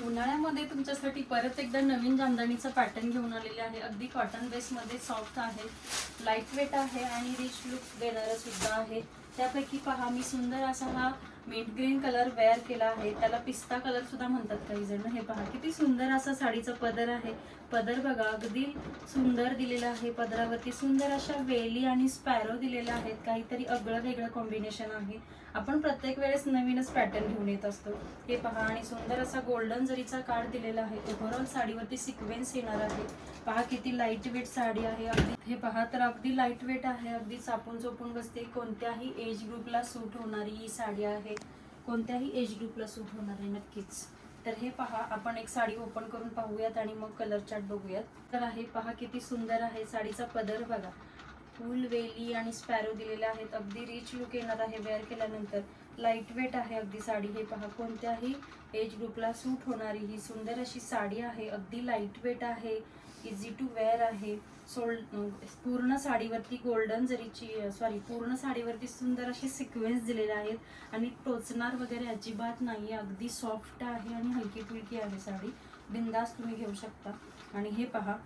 उन्हाळ्यामध्ये तुमच्यासाठी परत एकदा नवीन जामदानीचा पॅटर्न घेऊन आलेले आहे। अगदी कॉटन बेसमध्ये सॉफ्ट आहे, लाईट वेट आहे आणि रिच लुक देणारा सुद्धा आहे। त्यापैकी पहा मी सुंदर असा हा मिंट ग्रीन कलर वेअर केला आहे, त्याला पिस्ता कलर सुद्धा म्हणतात काही जण। हे पहा किती सुंदर असा साडीचा पदर आहे। पदर बघा अगदी सुंदर दिलेला आहे। पदरावरती सुंदर अशा वेली आणि स्पॅरो दिलेल्या आहेत, काहीतरी आगळं वेगळं कॉम्बिनेशन आहे। आपण प्रत्येक वेळेस नवीनच पॅटर्न घेऊन येत असतो। हे पहा आणि सुंदर असा गोल्डन जरीचा कार्ड दिलेला आहे। ओव्हरऑल साडीवरती सिक्वेन्स येणार आहे। पहा किती लाईट वेट साडी आहे। अगदी हे पहा तर अगदी लाईट वेट आहे, अगदी चापून चोपून बसते। कोणत्याही एज ग्रुपला सूट होणारी ही साडी आहे, कोणत्याही एज ग्रुपला सूट होणार आहे नक्कीच। तर हे पहा आपण एक साडी ओपन करून पाहूयात आणि मग कलर चार्ट बघूयात। तर आहे पहा किती सुंदर आहे। साडीचा पदर बघा, फुल वेली आणि स्पॅरो दिलेले आहेत। अगदी रिच लुक येणार आहे वेअर केल्यानंतर। लाईट वेट आहे अगदी साडी। हे पहा कोणत्याही एज ग्रुपला सूट होणारी ही सुंदर अशी साडी आहे। अगदी लाईट वेट आहे, इझी टू वेअर आहे। पूर्ण साडीवरती गोल्डन जरीची पूर्ण साडीवरती सुंदर अशी सिक्वेन्स दिलेले आहेत आणि टोचणार वगैरे अजिबात नाही। अगदी सॉफ्ट आहे आणि हलकी फुलकी आहे साडी, बिंदास तुम्ही घेऊ शकता। आणि हे पहा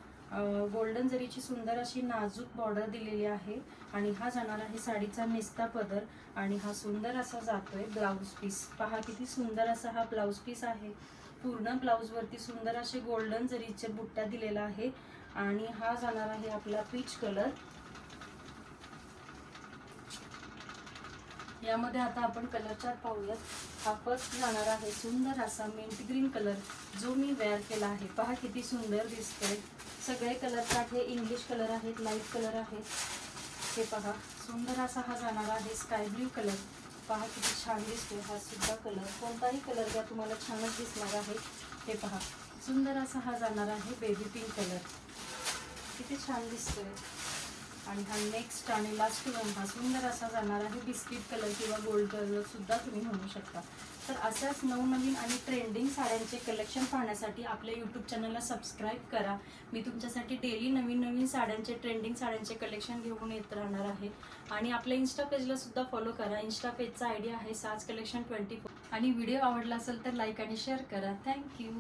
गोल्डन जरीची सुंदर अशी नाजूक बॉर्डर दिलेली आहे आणि हा जाणार आहे साडीचा निस्ता पदर आणि हा सुंदर असा जातोय ब्लाउज पीस। पहा किती सुंदर असा हा ब्लाउज पीस आहे। पूर्ण ब्लाउज वरती सुंदर असे गोल्डन जरीचे बुट्ट्या दिलेला आहे आणि हा जाणार आहे आपला पीच कलर। यामध्ये आता आपण कलर चार्ट पाहूयात। हा फर्स्ट जाणार आहे सुंदर असा मिंट ग्रीन कलर, जो मी वेअर केला आहे। पहा किती सुंदर दिसतोय। सगळे कलर चार्ट हे इंग्लिश कलर आहेत, लाईट कलर आहेत। हे पहा सुंदर असा हा जाणार आहे स्काय ब्ल्यू कलर। पहा किती छान दिसतोय हा सुद्धा कलर। कोणताही कलर घ्या तुम्हाला छानच दिसणार आहे। हे पहा सुंदर असा हा जाणार आहे बेबी पिंक कलर, किती छान दिसतोय। आणि हा नेक्स्ट आणि लास्ट वन हा सुंदर असा जाणार आहे बिस्किट कलर किंवा गोल्ड कलर सुद्धा तुम्ही म्हणू शकता। तर अशाच नवनवीन आणि ट्रेंडिंग साड्यांचे कलेक्शन पाहण्यासाठी आपल्या यूट्यूब चॅनलला सबस्क्राईब करा। मी तुमच्यासाठी डेली नवीन नवीन साड्यांचे ट्रेंडिंग साड्यांचे कलेक्शन घेऊन येत राहणार आहे। आणि आपल्या इन्स्टा पेजला सुद्धा फॉलो करा। इन्स्टा पेजचा आयडी आहे साज कलेक्शन 24 आणि व्हिडिओ आवडला असेल तर लाईक आणि शेअर करा। थँक्यू।